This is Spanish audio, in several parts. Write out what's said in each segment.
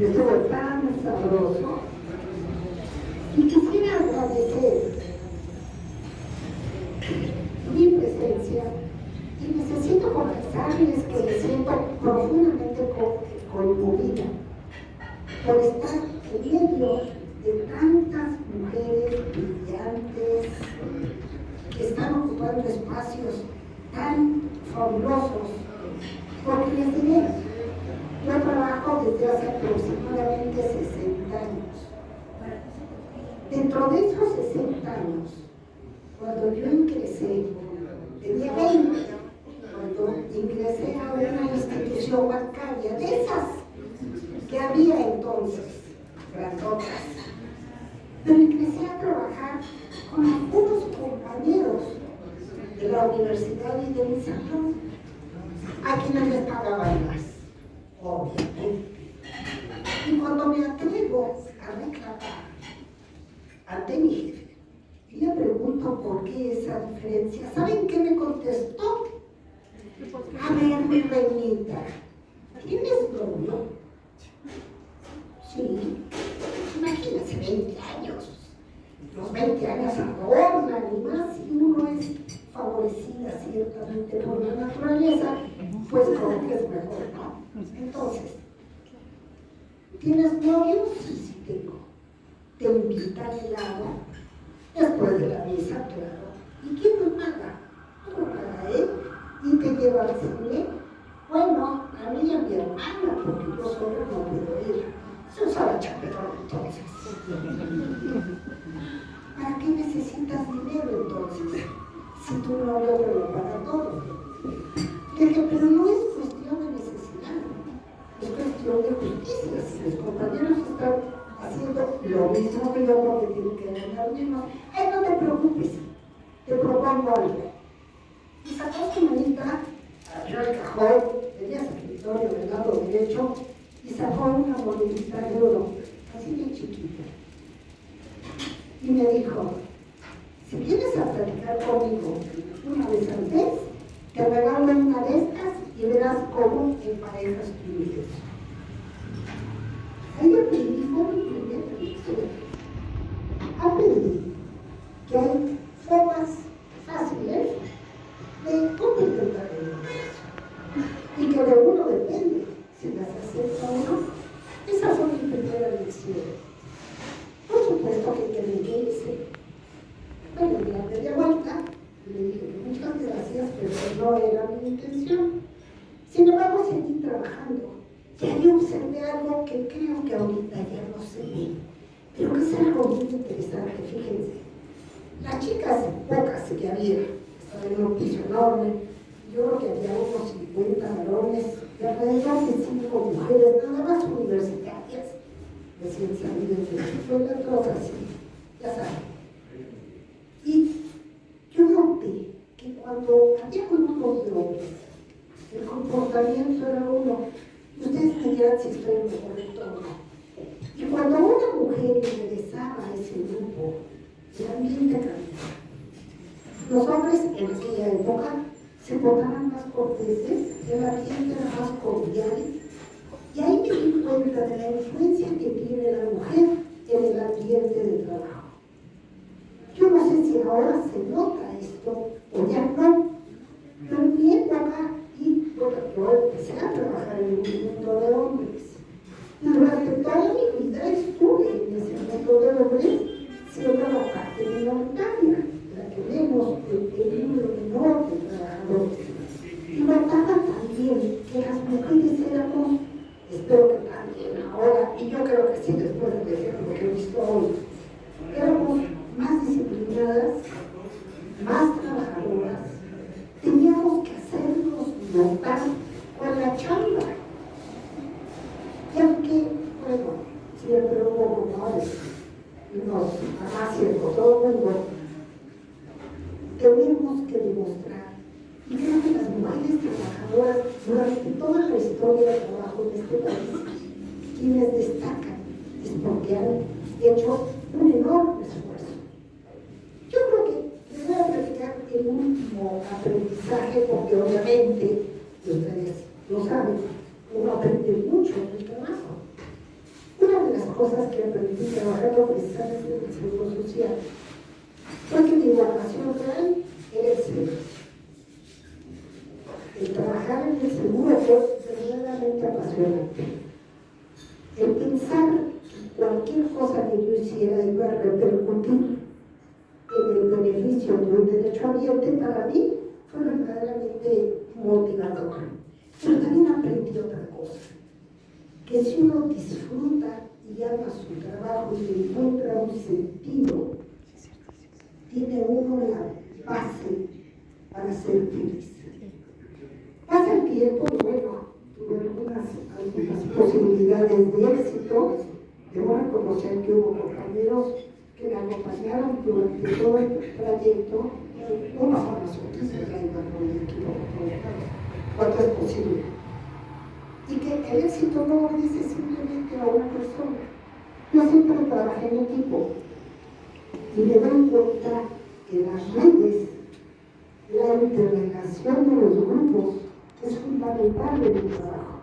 estuvo tan sabroso. Y quisiera agradecer mi presencia y necesito confesarles que me siento profundamente conmovida por estar en medio de tantas mujeres brillantes que están ocupando espacios tan fabulosos. Porque les diré, yo trabajo desde hace aproximadamente 60 años. Dentro de esos 60 años, cuando yo ingresé, tenía 20, cuando ingresé a una institución bancaria, de esas que había entonces, grandotas, pero ingresé a trabajar con algunos compañeros de la universidad y de mi salón, a quienes les pagaban más, obviamente. Y cuando me atrevo a reclamar ante mi jefe y le pregunto por qué esa diferencia, ¿saben qué me contestó? A ver, mi reinita, ¿tienes novio? Sí, imagínense, 20 años. Los 20 años adornan y más si uno es favorecida ciertamente por la naturaleza, pues creo que es mejor, ¿no? Entonces, ¿tienes novio? Sí, sí tengo. Te invitan el agua después de la misa, claro. ¿Y quién lo paga? Lo paga él y te lleva al cine. Bueno, a mí y a mi hermana, porque yo solo no puedo ir. Se usaba chaperón entonces. ¿Para qué necesitas dinero entonces? Si tu novio te lo paga todo. Le dije, pero no es cuestión de necesidad, es cuestión de justicia. Si mis compañeros están haciendo lo mismo que yo porque tienen que ganar menos, no te preocupes, te propongo algo. Y sacó su manita, abrió el cajón, tenía su escritorio del lado derecho, y sacó una monedita de oro, así de chiquita. Y me dijo, si vienes a platicar conmigo una vez al mes, te regalo una de estas y verás cómo emparejas tu ingreso. Ahí aprendí, fue mi primer lección. Aprendí que hay formas fáciles de complementar el ingreso y que de uno depende si las acepta o no. Esa fue mi primera lección. Por supuesto que qué hice. Bueno, me la media vuelta y le dije muchas gracias, pero no era mi intención. Sin embargo, seguí trabajando. Y ahí observé algo que creo que ahorita ya no se ve, pero que es algo muy interesante, fíjense. Las chicas, pocas que había, estaban en un piso enorme, yo creo que había unos 50 varones y alrededor de 5 mujeres, nada más universitarias, recién salidas de la escuela, todas así, ya saben. Y yo noté que cuando había grupos de hombres, el comportamiento era uno, y ustedes me dirán si estoy en lo correcto o no. Y cuando una mujer ingresaba a ese grupo, el ambiente cambiaba. Los hombres en aquella época se portaban más corteses, el ambiente era más cordial, y ahí me di cuenta de la influencia que tiene la mujer en el ambiente de trabajo. Yo no sé si ahora se nota esto o ya no, pero en mi época, y bueno, yo empecé a trabajar en un mundo de hombres. Y durante toda mi vida estuve en ese mundo de hombres, siendo la parte minoritaria, la que vemos el número menor de trabajadores. Y notaba también que las mujeres éramos, espero que también ahora, y yo creo que sí después de lo que he visto hoy, éramos más disciplinadas, más trabajadoras, teníamos que hacernos notar con la chamba. Y aunque, bueno, siempre hubo rumores y nos amacian por todo el mundo, tenemos que demostrar. Y creo que las mujeres trabajadoras durante toda la historia del trabajo de este país, quienes destacan es porque han hecho un enorme esfuerzo. Yo creo que les voy a platicar el último aprendizaje, porque obviamente, ustedes lo saben, uno aprende mucho en el trabajo. cosas que aprendí trabajando precisamente en el Seguro Social fue que mi vocación real era el servicio. El trabajar en el seguro fue verdaderamente apasionante. El pensar que cualquier cosa que yo hiciera iba a repercutir en el beneficio de un derecho habiente, para mí fue verdaderamente motivador. Pero también aprendí otra cosa, que si uno disfruta y ama su trabajo y le encuentra un sentido, tiene uno la base para ser feliz. Pasa el tiempo y bueno, tuve algunas posibilidades de éxito. Debo reconocer que hubo compañeros que me acompañaron durante todo el trayecto, unos a las otras, no me equivoco, cuanto es posible. Y que el éxito no obedece simplemente a una persona. Yo siempre trabajé en equipo y me doy cuenta que las redes, la interrelación de los grupos es fundamental en el trabajo.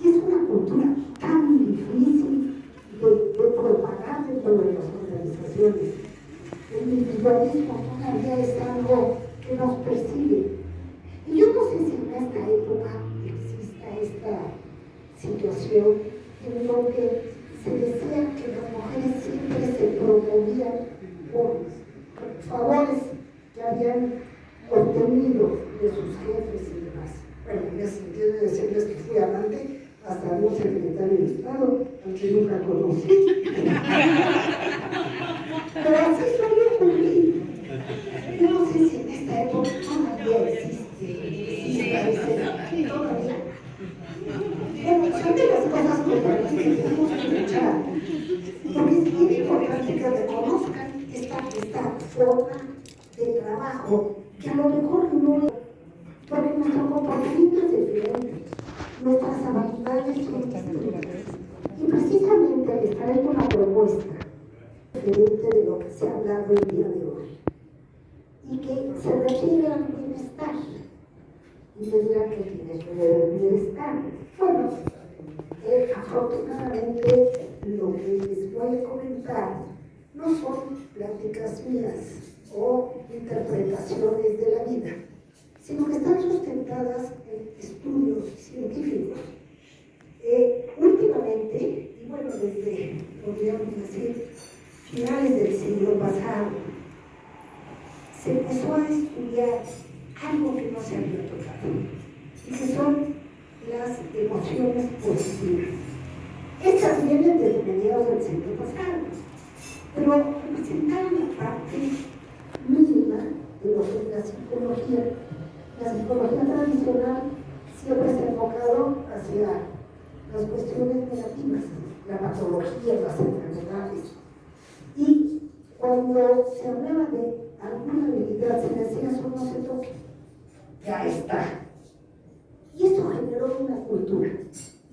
Y es una cultura tan difícil de propagar dentro de las organizaciones. El individualismo todavía es algo que nos persigue. Y yo no sé si en esta época exista esta situación en donde se decía que las mujeres siempre se promovían por favores que habían obtenido de sus jefes y demás. Bueno, en ese sentido de decirles que fui amante hasta de un secretario de Estado, aunque nunca conocí. Pero así suele ocurrir. Yo no sé si en esta época todavía existe todavía. Bueno, son de las cosas con las que tenemos que luchar, porque es muy importante que reconozcan esta forma de trabajo, que a lo mejor no es, porque nuestro comportamiento es diferente, nuestras habilidades son distintas. Y precisamente les traigo una propuesta diferente de lo que se ha hablado el día de hoy, y que se refiere al bienestar. Y me dirán que tiene que ver el bienestar. Bueno, afortunadamente lo que les voy a comentar no son pláticas mías o interpretaciones de la vida, sino que están sustentadas en estudios científicos. Últimamente, y bueno, desde, podríamos decir, finales del siglo pasado, se empezó a estudiar algo que no se había tocado, y que son las emociones positivas. Estas vienen desde mediados del siglo pasado, pero representan una parte mínima de lo que es la psicología. La psicología tradicional siempre se ha enfocado hacia las cuestiones negativas, la patología, las enfermedades. Y cuando se hablaba de alguna habilidad, se decía eso no se toque, ya está. Y eso generó una cultura,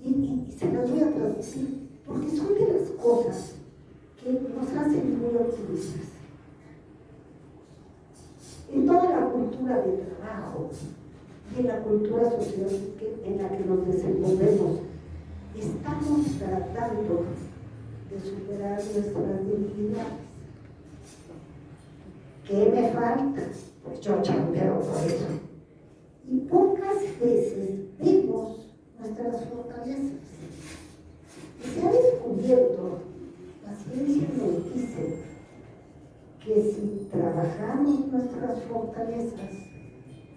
y se las voy a traducir, porque son de las cosas que nos hacen muy optimistas. En toda la cultura de trabajo y en la cultura social en la que nos desenvolvemos, estamos tratando de superar nuestras debilidades. ¿Qué me falta? Pues yo chambeo por eso. Y pocas veces vemos nuestras fortalezas. Y se ha descubierto, la ciencia nos dice, que si trabajamos nuestras fortalezas,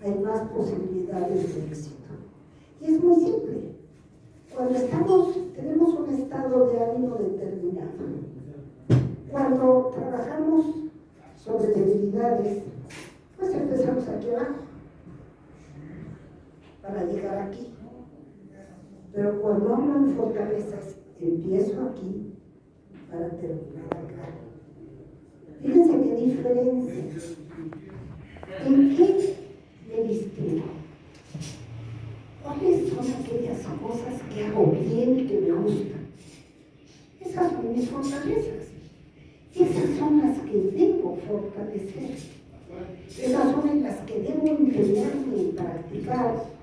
hay más posibilidades de éxito. Y es muy simple. Cuando tenemos un estado de ánimo determinado, cuando trabajamos sobre debilidades, pues empezamos aquí abajo para llegar aquí. Pero cuando hablo en fortalezas, empiezo aquí para terminar acá. Fíjense qué diferencia. ¿En qué me distingo? ¿Cuáles son aquellas cosas que hago bien y que me gustan? Esas son mis fortalezas. Esas son las que debo fortalecer. Esas son en las que debo empeñarme en practicar